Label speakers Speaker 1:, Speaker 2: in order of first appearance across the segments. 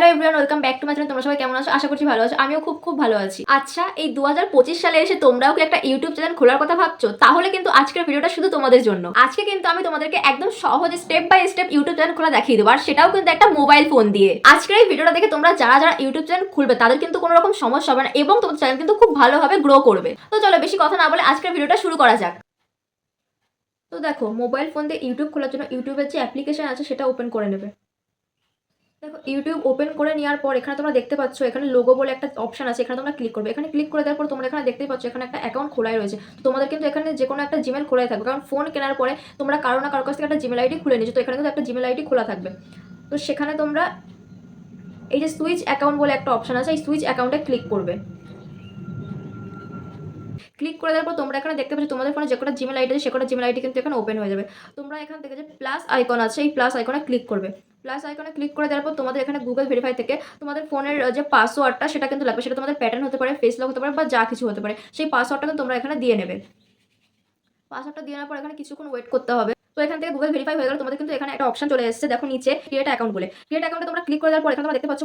Speaker 1: Hello everyone, welcome back to my channel. তোমরা সবাই কেমন আছো? আশা করছি ভালো আছো। আমিও খুব খুব ভালো আছি। আচ্ছা, এই 2025 সালে এসে তোমরাও কি একটা ইউটিউব চ্যানেল খোলার কথা ভাবছো? তাহলে কিন্তু আজকের ভিডিওটা শুধু তোমাদের জন্য। আজকে কিন্তু আমি তোমাদেরকে একদম সহজ step by step YouTube channel খোলা দেখিয়ে দেবো, আর সেটাও কিন্তু একটা মোবাইল ফোন দিয়ে। আজকের এই ভিডিওটা দেখে তোমরা যারা যারা ইউটিউব চ্যানেল খুলবে তাদের কিন্তু কোনো রকম সমস্যা হবে না, এবং তোমাদের চ্যানেল কিন্তু খুব ভালোভাবে গ্রো করবে। তো চলো বেশি কথা না বলে আজকের ভিডিওটা শুরু করা যাক। তো দেখো, মোবাইল ফোন দিয়ে ইউটিউব খোলার জন্য ইউটিউবের যে অ্যাপ্লিকেশন আছে সেটা ওপেন করে নেবে। দেখো, ইউটিউব ওপেন করে নেওয়ার পর এখানে তোমরা দেখতে পাচ্ছ এখানে লোগো বলে একটা অপশন আছে, এখানে তোমরা ক্লিক করবে। এখানে ক্লিক করে দেওয়ার পর তোমরা এখানে দেখতেই পাচ্ছ এখানে একটা অ্যাকাউন্ট খোলাই রয়েছে। তো তোমাদের কিন্তু এখানে যে কোনো একটা জিমেল খোলাই থাকবে, কারণ ফোন কেনার পরে তোমরা কারো না কারোর কাছ থেকে একটা জিমেল আইডি খুলে নিচ্ছ। তো এখানে কিন্তু একটা জিমেল আইডি খোলা থাকবে। তো সেখানে তোমরা এই যে সুইচ অ্যাকাউন্ট বলে একটা অপশন আছে, এই সুইচ অ্যাকাউন্টে ক্লিক করবে। ক্লিক করে দেওয়ার পর তোমরা এখানে দেখতে পাচ্ছ তোমাদের ফোনে যে কোনো জিমেল আইডি আছে সে কোনো জিমেল আইডি কিন্তু এখানে ওপেন হয়ে যাবে। তোমরা এখান থেকে যে প্লাস আইকন আছে এই প্লাস আইকনে ক্লিক করবে। প্লাস আইকনে ক্লিক করে দেওয়ার পর তোমাদের এখানে গুগল ভেরিফাই থেকে তোমাদের ফোনের যে পাসওয়ার্ডটা সেটা কিন্তু লাগবে। সেটা তোমাদের প্যাটার্ন হতে পারে, ফেস লক হতে পারে, বা যা কিছু হতে পারে। সেই পাসওয়ার্ডটা কিন্তু তোমরা এখানে দিয়ে নেবে। পাসওয়ার্ডটা দিয়ে নেওয়ার পর এখানে কিছুক্ষণ ওয়েট করতে হবে। তো এখান থেকে গুগল ভেরিফাই হয়ে গেল, তোমাদের কিন্তু এখানে একটা অপশন চলে এসেছে, দেখো নিচে ক্রিয়েট অ্যাকাউন্ট বলে। ক্রিয়েট অ্যাকাউন্টে তোমরা ক্লিক করে দেওয়ার পর এখানে তোমরা দেখতে পাচ্ছ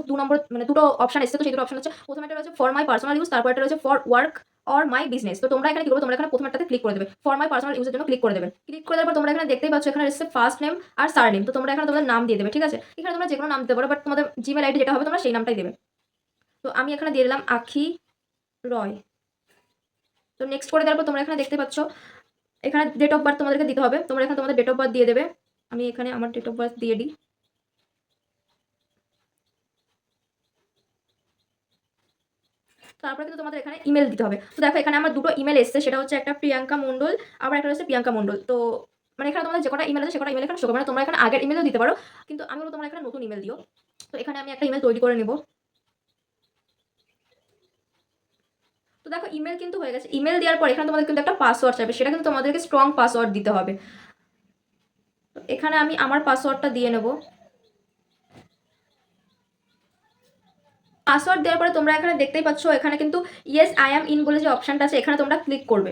Speaker 1: দুটো অপশন এসেছে। তো সেই দুটো অপশন হচ্ছে, প্রথমে এটা রয়েছে ফর মাই পার্সোনাল ইউজ, তারপর এটা রয়েছে for work or my business. তো তোমরা এখানে কি করবে, তোমরা এখানে প্রথমটাতে ক্লিক করে দেবে, ফর মাই পার্সোনাল ইউজের জন্য ক্লিক করে দেবে। ক্লিক করে দেওয়ার পর তোমরা এখানে দেখতেই পাচ্ছ এখানে এসেছে ফার্স্ট নেম আর সার নেম। তো তোমরা এখানে তোমাদের নাম দিয়ে দেবে, ঠিক আছে? এখানে তোমরা যে কোনো নাম দিতে পারো, বাট তোমাদের জিমেল আইডি যেটা হবে তোমরা সেই নামটাই দেবে। তো আমি এখানে দিয়ে দিলাম আখি রয়। তো নেক্সট করে দেওয়ার পর তোমরা এখানে দেখতে পাচ্ছ এখানে ডেট অফ বার্থ তোমাদেরকে দিতে হবে। তোমরা এখানে তোমাদের ডেট অফ বার্থ দিয়ে দেবে। আমি এখানে আমার ডেট অফ বার্থ দিয়ে দিই। তারপরে কিন্তু তোমাদের এখানে ইমেল দিতে হবে। তো দেখো এখানে আমার দুটো ইমেল এসছে, সেটা হচ্ছে একটা প্রিয়াঙ্কা মণ্ডল, আবার একটা হচ্ছে প্রিয়াঙ্কা মণ্ডল। তো মানে এখানে তোমাদের যে কটা ইমেল আছে সে কটা ইমেল এখানে শো করবে না। তোমরা এখানে আগের ইমেলও দিতে পারো, কিন্তু আমি বলবো তোমরা এখানে নতুন ইমেল দিও। তো এখানে আমি একটা ইমেল তৈরি করে নেব। তো দেখো ইমেল কিন্তু হয়ে গেছে। ইমেল দেওয়ার পর এখানে তোমাদের কিন্তু একটা পাসওয়ার্ড চাইবে, সেটা কিন্তু তোমাদেরকে স্ট্রং পাসওয়ার্ড দিতে হবে। তো এখানে আমি আমার পাসওয়ার্ডটা দিয়ে নেব। পাসওয়ার্ড দেওয়ার পরে তোমরা এখানে দেখতেই পাচ্ছ এখানে কিন্তু ইয়েস আই অ্যাম ইন বলে যে অপশনটা আছে এখানে তোমরা ক্লিক করবে।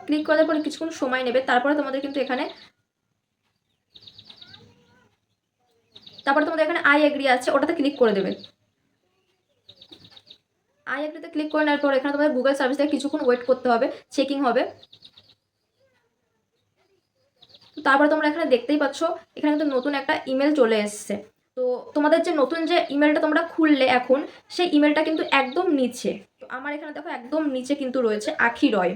Speaker 1: ক্লিক করার পরে কিছুক্ষণ সময় নেবে, তারপরে তোমাদের কিন্তু এখানে আই এগ্রি আছে ওটাতে ক্লিক করে দেবে। আই এগ্রিতে ক্লিক করে নেওয়ার পর এখানে তোমাদের গুগল সার্ভিস থেকে কিছুক্ষণ ওয়েট করতে হবে, চেকিং হবে। তারপরে তোমরা এখানে দেখতেই পাচ্ছ এখানে কিন্তু নতুন একটা ইমেল চলে এসছে। তো তোমাদের যে নতুন যে ইমেলটা তোমরা খুললে এখন, সেই ইমেলটা কিন্তু একদম নিচে। তো আমার এখানে দেখো একদম নিচে কিন্তু রয়েছে আখি রয়।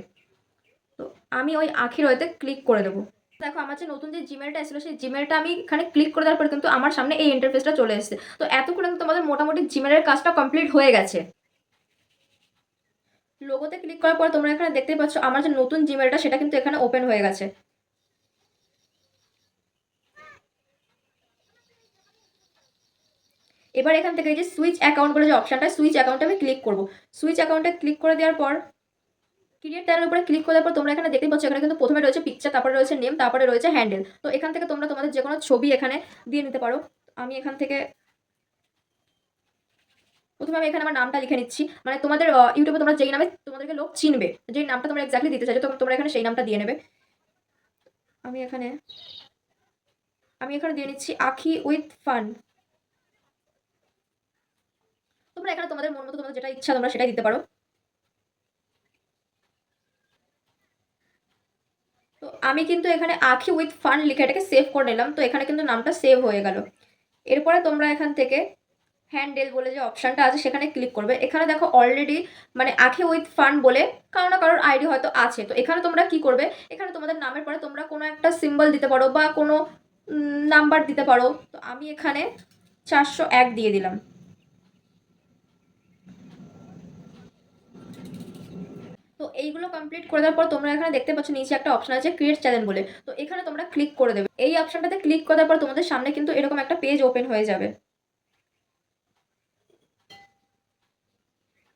Speaker 1: তো আমি ওই আখি রয়তে ক্লিক করে দেবো। দেখো আমার যে নতুন যে জিমেলটা এসেছিল সেই জিমেলটা আমি এখানে ক্লিক করে দেওয়ার পরে কিন্তু আমার সামনে এই ইন্টারফেসটা চলে এসেছে। তো এতক্ষণ কিন্তু তোমাদের মোটামুটি জিমেলের কাজটা কমপ্লিট হয়ে গেছে। লোগোতে ক্লিক করার পর তোমরা এখানে দেখতেই পাচ্ছ আমার যে নতুন জিমেলটা সেটা কিন্তু এখানে ওপেন হয়ে গেছে। এবার এখান থেকে এই যে সুইচ অ্যাকাউন্ট বলে যে অপশনটা, সুইচ অ্যাকাউন্টে আমি ক্লিক করবো। সুইচ অ্যাকাউন্টে ক্লিক করে দেওয়ার পর ক্রিয়েট ট্যাবের উপরে ক্লিক করার পর তোমরা এখানে দেখতে পাচ্ছ এখানে কিন্তু প্রথমে রয়েছে পিকচার, তারপরে রয়েছে নেম, তারপরে রয়েছে হ্যান্ডেল। তো এখান থেকে তোমরা তোমাদের যে কোনো ছবি এখানে দিয়ে নিতে পারো। আমি এখান থেকে প্রথমে আমি এখানে আমার নামটা লিখে নিচ্ছি, মানে তোমাদের ইউটিউবে তোমরা যেই নামে তোমাদেরকে লোক চিনবে, যেই নামটা তোমরা এক্স্যাক্টলি দিতে চাইছো তোমরা এখানে সেই নামটা দিয়ে নেবে। আমি এখানে দিয়ে নিচ্ছি আখি উইথ ফান। তোমরা এখানে তোমাদের মন মতো তোমাদের যেটা ইচ্ছা তোমরা সেটাই দিতে পারো। তো আমি কিন্তু এখানে আখি উইথ ফান লিখে এটাকে সেভ করে নিলাম। তো এখানে কিন্তু নামটা সেভ হয়ে গেল। এরপরে তোমরা এখান থেকে হ্যান্ডেল বলে যে অপশনটা আছে সেখানে ক্লিক করবে। এখানে দেখো অলরেডি মানে আখি উইথ ফান বলে কারো না কারোর আইডি হয়তো আছে। তো এখানে তোমরা কি করবে, এখানে তোমাদের নামের পরে তোমরা কোনো একটা সিম্বল দিতে পারো বা কোনো নাম্বার দিতে পারো। তো আমি এখানে 401 দিয়ে দিলাম। তো এইগুলো কমপ্লিট করে দেওয়ার পর তোমরা এখানে দেখতে পাচ্ছ নিচে একটা অপশন আছে ক্রিয়েট চ্যানেল বলে। তো এখানে তোমরা ক্লিক করে দেবে। এই অপশনটাতে ক্লিক করার পর তোমাদের সামনে কিন্তু এরকম একটা পেজ ওপেন হয়ে যাবে।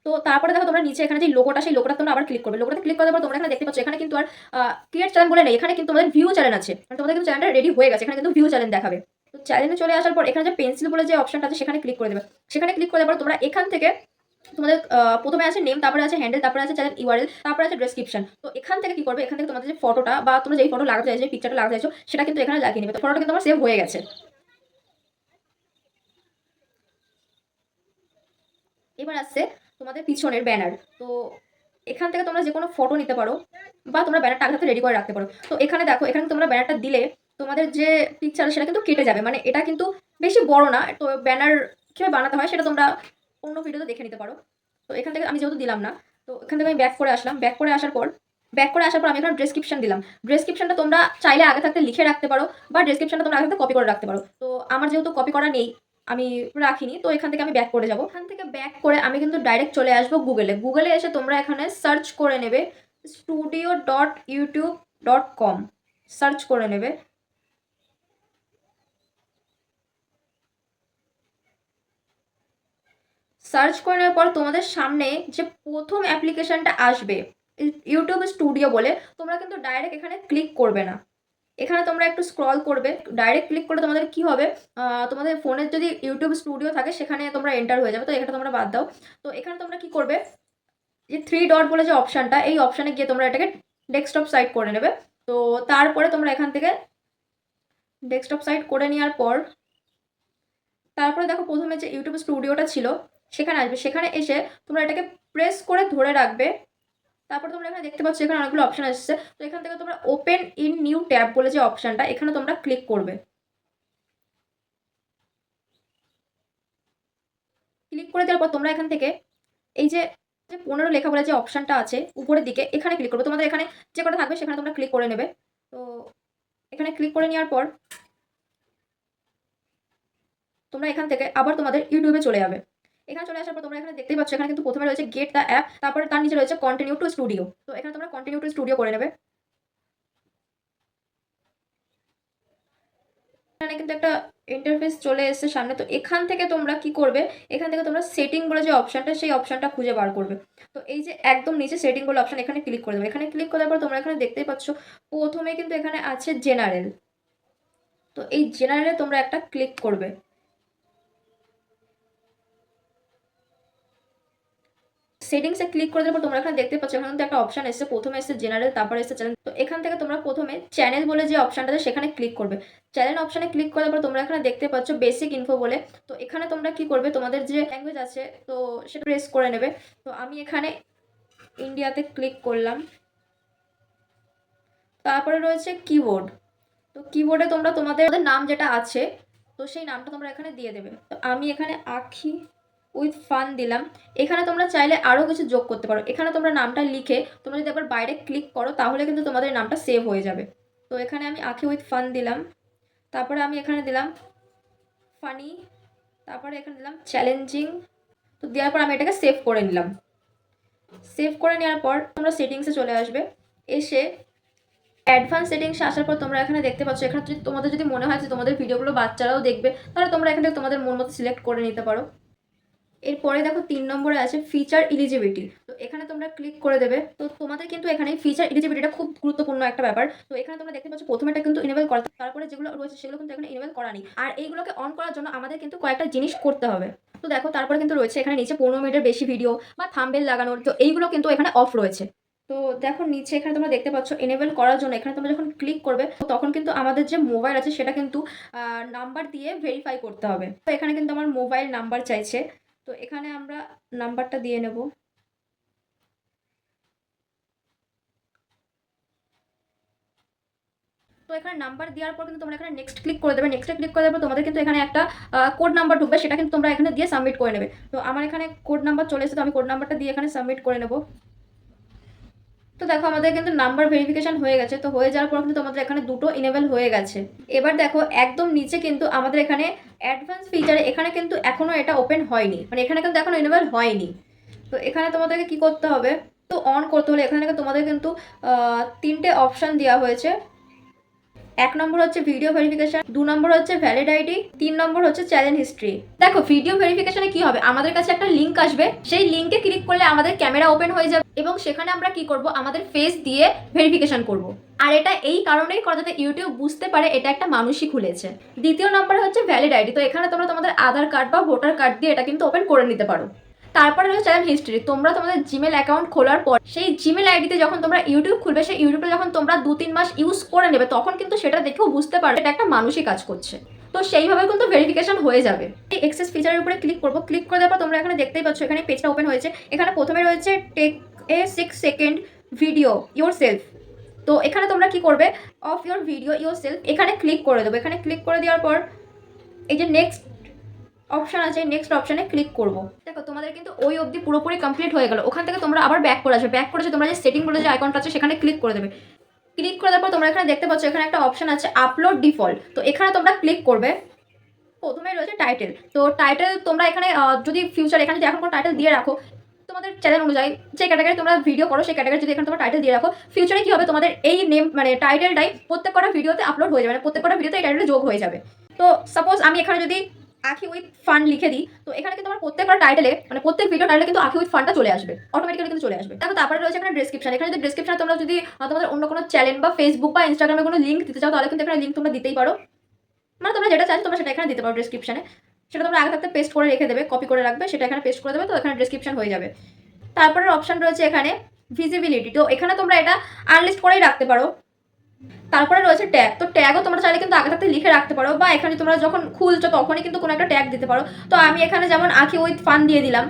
Speaker 1: তো তারপরে দেখো তোমরা নিচে এখানে যে লোগোটা সেই লোগোটা তোমরা আবার ক্লিক করবে। লোগোটা ক্লিক করার পর তোমরা এখানে দেখতে পাচ্ছ এখানে কিন্তু আর ক্রিয়েট চ্যানেল বলে নেই, এখানে কিন্তু তোমাদের ভিউ চ্যানেল আছে। মানে তোমাদের কিন্তু চ্যানেলটা রেডি হয়ে গেছে, এখানে কিন্তু ভিউ চ্যানেল দেখাবে। তো চ্যানেলে চলে আসার পর এখানে যে পেন্সিল বলে যে অপশনটা আছে সেখানে ক্লিক করে দেবে। সেখানে ক্লিক করার পর তোমরা এখান থেকে তোমাদের প্রথমে আছে নেম, তারপরে আছে হ্যান্ডেল, তারপরে আছে চ্যানেল ইউআরএল, তারপরে আছে ডেসক্রিপশন। তো এখান থেকে কি করবে, এখান থেকে তোমাদের যে ফটোটা বা তোমরা যেই ফটো লাগাতে চাইছো, পিকচারটা লাগাতে চাইছো, সেটা কিন্তু এখানে লাগিয়ে নেবে। তো ফটোটা কিন্তু আমার সেভ হয়ে গেছে। এবার আসছে তোমাদের পিছনের ব্যানার। তো এখান থেকে তোমরা যে কোনো ফটো নিতে পারো বা তোমরা ব্যানারটা আগে থেকে রেডি করে রাখতে পারো। তো এখানে দেখো, এখানে তোমরা ব্যানারটা দিলে তোমাদের যে পিকচার সেটা কিন্তু কেটে যাবে, মানে এটা কিন্তু বেশি বড় না। তো ব্যানার কীভাবে বানাতে হয় সেটা তোমরা অন্য ভিডিওতে দেখে নিতে পারো। তো এখান থেকে আমি যেহেতু দিলাম না, তো এখান থেকে আমি ব্যাক করে আসলাম। ব্যাক করে আসার পর আমি এখানে ডেসক্রিপশন দিলাম। ডেসক্রিপশনটা তোমরা চাইলে আগে থাকতে লিখে রাখতে পারো বা ডেসক্রিপশনটা তোমরা আগে থাকতে কপি করে রাখতে পারো। তো আমার যেহেতু কপি করা নেই, আমি রাখিনি, তো এখান থেকে আমি ব্যাক করে যাব। এখান থেকে ব্যাক করে আমি কিন্তু ডাইরেক্ট চলে আসবো গুগলে এসে তোমরা এখানে সার্চ করে নেবে studio.youtube.com, সার্চ করে নেবে। সার্চ করে নেওয়ার পর তোমাদের সামনে যে প্রথম অ্যাপ্লিকেশনটা আসবে ইউটিউব স্টুডিও বলে, তোমরা কিন্তু ডাইরেক্ট এখানে ক্লিক করবে না। এখানে তোমরা একটু স্ক্রল করবে। ডাইরেক্ট ক্লিক করলে তোমাদের কি হবে, তোমাদের ফোনের যদি ইউটিউব স্টুডিও থাকে সেখানে তোমরা এন্টার হয়ে যাবে। তো এখানে তোমরা বাদ দাও। তো এখানে তোমরা কি করবে, যে 3 ডট বলে যে অপশানটা, এই অপশানে গিয়ে তোমরা এটাকে ডেস্কটপ সাইট করে নেবে। তো তারপরে তোমরা এখান থেকে ডেস্কটপ সাইট করে নেওয়ার পর তারপরে দেখো প্রথমে যে ইউটিউব স্টুডিওটা ছিল সেখানে আসবে। সেখানে এসে তোমরা এটাকে প্রেস করে ধরে রাখবে। তারপর তোমরা এখানে দেখতে পাচ্ছ এখানে অনেকগুলো অপশান আসছে। তো এখান থেকে তোমরা ওপেন ইন নিউ ট্যাব বলে যে অপশানটা, এখানে তোমরা ক্লিক করবে। ক্লিক করে দেওয়ার পর তোমরা এখান থেকে এই যে 15 লেখা বলে যে অপশানটা আছে উপরের দিকে, এখানে ক্লিক করবে। তোমাদের এখানে যে কটা থাকবে সেখানে তোমরা ক্লিক করে নেবে। তো এখানে ক্লিক করে নেওয়ার পর তোমরা এখান থেকে আবার তোমাদের ইউটিউবে চলে যাবে। এখানে চলে আসার পর তোমরা এখানে দেখতেই পাচ্ছ এখানে কিন্তু প্রথমে রয়েছে গেট দ্য অ্যাপ, তারপরে তার নিচে রয়েছে কন্টিনিউ টু স্টুডিও। তো এখানে তোমরা কন্টিনিউ টু স্টুডিও করে নেবে। এখানে কিন্তু একটা ইন্টারফেস চলে এসেছে সামনে। তো এখান থেকে তোমরা কি করবে, এখান থেকে তোমরা সেটিং বলে যে অপশানটা, সেই অপশানটা খুঁজে বার করবে। তো এই যে একদম নিচে সেটিং বলে অপশান, এখানে ক্লিক করে দেবে। এখানে ক্লিক করার পর তোমরা এখানে দেখতেই পাচ্ছ প্রথমে কিন্তু এখানে আছে জেনারেল। তো এই জেনারেলে তোমরা একটা ক্লিক করবে। সেটিংসে ক্লিক করে দেওয়ার পর তোমরা এখানে দেখতে পাচ্ছ এখানে কিন্তু একটা অপশান এসেছে। প্রথমে এসেছে জেনারেল, তারপরে এসেছে চ্যানেল। তো এখান থেকে তোমরা প্রথমে চ্যানেল বলে যে অপশানটা আছে সেখানে ক্লিক করবে। চ্যানেল অপশানে ক্লিক করার পর তোমরা এখানে দেখতে পাচ্ছ বেসিক ইনফো বলে। তো এখানে তোমরা কি করবে, তোমাদের যে ল্যাঙ্গুয়েজ আছে তো সেটা প্রেস করে নেবে। তো আমি এখানে ইন্ডিয়াতে ক্লিক করলাম। তারপরে রয়েছে কিবোর্ড। তো কিবোর্ডে তোমরা তোমাদের নাম যেটা আছে তো সেই নামটা তোমরা এখানে দিয়ে দেবে। তো আমি এখানে আখি উইথ ফান দিলাম। এখানে তোমরা চাইলে আরও কিছু যোগ করতে পারো। এখানে তোমরা নামটা লিখে তোমরা যদি একবার বাইরে ক্লিক করো তাহলে কিন্তু তোমাদের নামটা সেভ হয়ে যাবে। তো এখানে আমি আখি উইথ ফান দিলাম। তারপরে আমি এখানে দিলাম ফানি। তারপরে এখানে দিলাম চ্যালেঞ্জিং। তো দেওয়ার পর আমি এটাকে সেভ করে নিলাম। সেভ করে নেওয়ার পর তোমরা সেটিংসে চলে আসবে। এসে অ্যাডভান্স সেটিংসে আসার পর তোমরা এখানে দেখতে পাচ্ছ এখানে যদি তোমাদের যদি মনে হয় যে তোমাদের ভিডিওগুলো বাচ্চারাও দেখবে তাহলে তোমরা এখান থেকে তোমাদের মন মতো সিলেক্ট করে নিতে পারো। এরপরে দেখো 3 নম্বরে আছে ফিচার এলিজিবিলিটি। তো এখানে তোমরা ক্লিক করে দেবে। তো তোমাদের কিন্তু এখানে ফিচার এলিজিবিলিটিটা খুব গুরুত্বপূর্ণ একটা ব্যাপার। তো এখানে তোমরা দেখতে পাচ্ছ প্রথমেটা কিন্তু ইনেবল করা, তারপরে যেগুলো রয়েছে সেগুলো কিন্তু এখানে ইনেবল করা নেই। আর এইগুলোকে অন করার জন্য আমাদের কিন্তু কয়েকটা জিনিস করতে হবে। তো দেখো তারপরে কিন্তু রয়েছে এখানে নিচে 15 মিনিটের বেশি ভিডিও বা থাম্বনেল লাগানোর, তো এইগুলো কিন্তু এখানে অফ রয়েছে। তো দেখো নিচে এখানে তোমরা দেখতে পাচ্ছ এনেবল করার জন্য এখানে তোমরা যখন ক্লিক করবে তখন কিন্তু আমাদের যে মোবাইল আছে সেটা কিন্তু নাম্বার দিয়ে ভেরিফাই করতে হবে। তো এখানে কিন্তু আমার মোবাইল নাম্বার চাইছে। তো এখানে আমরা নাম্বারটা দিয়ে নেব। তো এখানে নাম্বার দেওয়ার পর কিন্তু তোমরা এখানে নেক্সট ক্লিক করে দেবে। নেক্সটে ক্লিক করে দেওয়ার পর তোমাদের কিন্তু এখানে একটা কোড নাম্বার ঢুকবে, সেটা কিন্তু তোমরা এখানে দিয়ে সাবমিট করে নেবে। তো আমার এখানে কোড নাম্বার চলে এসেছে, তো আমি কোড নাম্বারটা দিয়ে এখানে সাবমিট করে নেব। তো দেখো আমাদের কিন্তু নাম্বার ভেরিফিকেশন হয়ে গেছে। তো হয়ে যাওয়ার পর কিন্তু তোমাদের এখানে দুটো ইনেবল হয়ে গেছে। এবার দেখো একদম নিচে কিন্তু আমাদের এখানে অ্যাডভান্স ফিচারে এখানে কিন্তু এখনও এটা ওপেন হয়নি, মানে এখানে কিন্তু এখনও ইনেবল হয়নি। তো এখানে তোমাদেরকে কি করতে হবে, তো অন করতে হলে এখানে তোমাদের কিন্তু 3টে অপশান দেওয়া হয়েছে। 1 নম্বর হচ্ছে ভিডিও ভেরিফিকেশন, 2 নম্বর হচ্ছে ভ্যালিড আইডি, 3 নম্বর হচ্ছে চ্যালেঞ্জ হিস্ট্রি। দেখো ভিডিও ভেরিফিকেশনে কি হবে, আমাদের কাছে একটা লিঙ্ক আসবে, সেই লিঙ্কে ক্লিক করলে আমাদের ক্যামেরা ওপেন হয়ে যাবে এবং সেখানে আমরা কি করব, আমাদের ফেস দিয়ে ভেরিফিকেশন করব। আর এটা এই কারণেই করা যাতে ইউটিউব বুঝতে পারে এটা একটা মানুষই খুলেছে। দ্বিতীয় নম্বর হচ্ছে ভ্যালিড আইডি। তো এখানে তোমরা তোমাদের আধার কার্ড বা ভোটার কার্ড দিয়ে এটা কিন্তু ওপেন করে নিতে পারো। তারপরে রয়েছে চ্যানেল হিস্ট্রি। তোমরা তোমাদের জিমেল অ্যাকাউন্ট খোলার পর সেই জিমেল আইডিতে যখন তোমরা ইউটিউব খুলবে, সেই ইউটিউবটা যখন তোমরা 2-3 মাস ইউজ করে নেবে, তখন কিন্তু সেটা দেখেও বুঝতে পারবে এটা একটা মানুষই কাজ করছে। তো সেইভাবে কিন্তু ভেরিফিকেশন হয়ে যাবে। এই এক্সেস ফিচারের উপরে ক্লিক করবো। ক্লিক করে দেওয়ার পর তোমরা এখানে দেখতেই পাচ্ছ, এখানে পেজটা ওপেন হয়েছে। এখানে প্রথমে রয়েছে take a 6 second video yourself. তো এখানে তোমরা কি করবে, of your video yourself এখানে ক্লিক করে দেবো। এখানে ক্লিক করে দেওয়ার পর এই যে নেক্সট অপশান আছে, নেক্সট অপশানে ক্লিক করবো। দেখো তোমাদের কিন্তু ওই অবধি পুরোপুরি কমপ্লিট হয়ে গেল। ওখান থেকে তোমরা আবার ব্যাক করে আসবে। ব্যাক করেছে তোমরা যে সেটিং বলে যে আইকনটা আছে সেখানে ক্লিক করে দেবে। ক্লিক করে দেওয়ার পর তোমরা এখানে দেখতে পাচ্ছ এখানে একটা অপশান আছে আপলোড ডিফল্ট। তো এখানে তোমরা ক্লিক করবে। প্রথমে রয়েছে টাইটেল। তো টাইটেল তোমরা এখানে যদি ফিউচার এখানে যদি এখন কোনো টাইটেল দিয়ে রাখো, তোমাদের চ্যানেল অনুযায়ী যে ক্যাটাগরি তোমরা ভিডিও করো সেই ক্যাটাগরি যদি এখানে তোমরা টাইটেল দিয়ে রাখো, ফিউচারে কি হবে, তোমাদের এই নেম মানে টাইটেলটাই প্রত্যেক কটা ভিডিওতে আপলোড হয়ে যাবে, মানে প্রত্যেক কটা ভিডিওতে এই টাইটেল যোগ হয়ে যাবে। তো সাপোজ আমি এখানে যদি আখি উইথ ফান লিখে দিই, তো এখানে কিন্তু আমার প্রত্যেকটা টাইটেলে মানে প্রত্যেক ভিডিও টাইটেলে কিন্তু আখি উইথ ফানটা চলে আসবে, অটোমেটিক্যালি কিন্তু চলে আসবে। দেখো তারপরে রয়েছে এখানে ডেসক্রিপশন। এখানে যদি ডেসক্রিপশনে তোমরা যদি তোমাদের অন্য কোনো চ্যানেল বা ফেসবুক বা ইনস্টাগ্রামে কোনো লিঙ্ক দিতে চাও, তাহলে কিন্তু এখানে লিঙ্ক তোমরা দিতেই পারো। মানে তোমরা যেটা চাইছো তোমরা সেটা এখানে দিতে পারো ডেসক্রিপশনে। সেটা তোমরা আগে থাকতে পেস্ট করে রেখে দেবে, কপি করে রাখবে, সেটা এখানে পেস্ট করে দেবে, তো এখানে ডেসক্রিপশন হয়ে যাবে। তারপরের অপশন রয়েছে এখানে ভিজিবিলিটি। তো এখানে তোমরা এটা আনলিস্ট করেই রাখতে পারো। তারপরে রয়েছে ট্যাগ। তো ট্যাগও তোমরা চাইলে কিন্তু আগে থাকতে লিখে রাখতে পারো, বা এখানে তোমরা যখন খুলছো তখনই কিন্তু কোনো একটা ট্যাগ দিতে পারো। তো আমি এখানে যেমন আখি উইথ ফান দিয়ে দিলাম।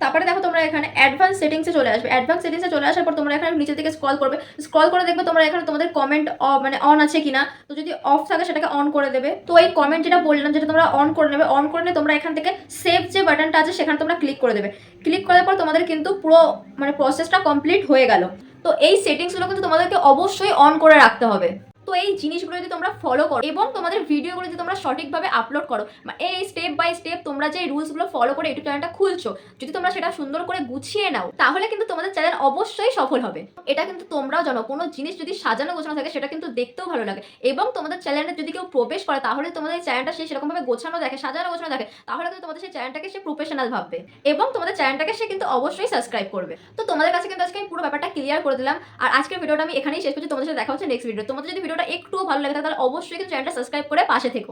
Speaker 1: তারপরে দেখো তোমরা এখানে অ্যাডভান্স সেটিংসে চলে আসবে। অ্যাডভান্স সেটিংসে চলে আসার পর তোমরা এখানে নিচের দিকে স্ক্রল করবে। স্ক্রল করে দেখবে তোমরা এখানে তোমাদের কমেন্ট মানে অন আছে কিনা। তো যদি অফ থাকে সেটাকে অন করে দেবে। তো এই কমেন্ট যেটা বললাম, যেটা তোমরা অন করে নেবে, অন করে নিয়ে তোমরা এখান থেকে সেভ যে বাটনটা আছে সেখানে তোমরা ক্লিক করে দেবে। ক্লিক করার পর তোমাদের কিন্তু পুরো মানে প্রসেসটা কমপ্লিট হয়ে গেল। তো এই সেটিংসগুলো কিন্তু তোমাদেরকে অবশ্যই অন করে রাখতে হবে। তো এই জিনিসগুলো যদি তোমরা ফলো করো এবং তোমাদের ভিডিওগুলো যদি তোমরা সঠিকভাবে আপলোড করো, এই স্টেপ বাই স্টেপ তোমরা যে রুলসগুলো ফলো করে ইউটিউব চ্যানেলটা খুলছো, যদি তোমরা সেটা সুন্দর করে গুছিয়ে নাও, তাহলে কিন্তু তোমাদের চ্যানেল অবশ্যই সফল হবে। এটা কিন্তু তোমরাও জানো, কোনো জিনিস যদি সাজানো গোছানো থাকে সেটা কিন্তু দেখতেও ভালো লাগে। এবং তোমাদের চ্যানেলে যদি কেউ প্রবেশ করে, তাহলে তোমাদের চ্যানেলটা সে সেরকমভাবে গোছানো দেখে, সাজানো গোছানো দেখে, তাহলে কিন্তু তোমাদের সেই চ্যানেলটাকে সে প্রফেশনাল ভাববে এবং তোমাদের চ্যানেলটাকে সে কিন্তু অবশ্যই সাবস্ক্রাইব করবে। তো তোমাদের কাছে কিন্তু আজকে আমি পুরো ব্যাপারটা ক্লিয়ার করে দিলাম। আর আজকের ভিডিওটা আমি এখানেই শেষ করছি। তোমাদের সাথে দেখা হচ্ছে নেক্সট ভিডিও। তোমাদের যদি ভিডিওটা একটুও ভালো লাগে তাহলে অবশ্যই কিন্তু চ্যানেলটা সাবস্ক্রাইব করে পাশে থেকো।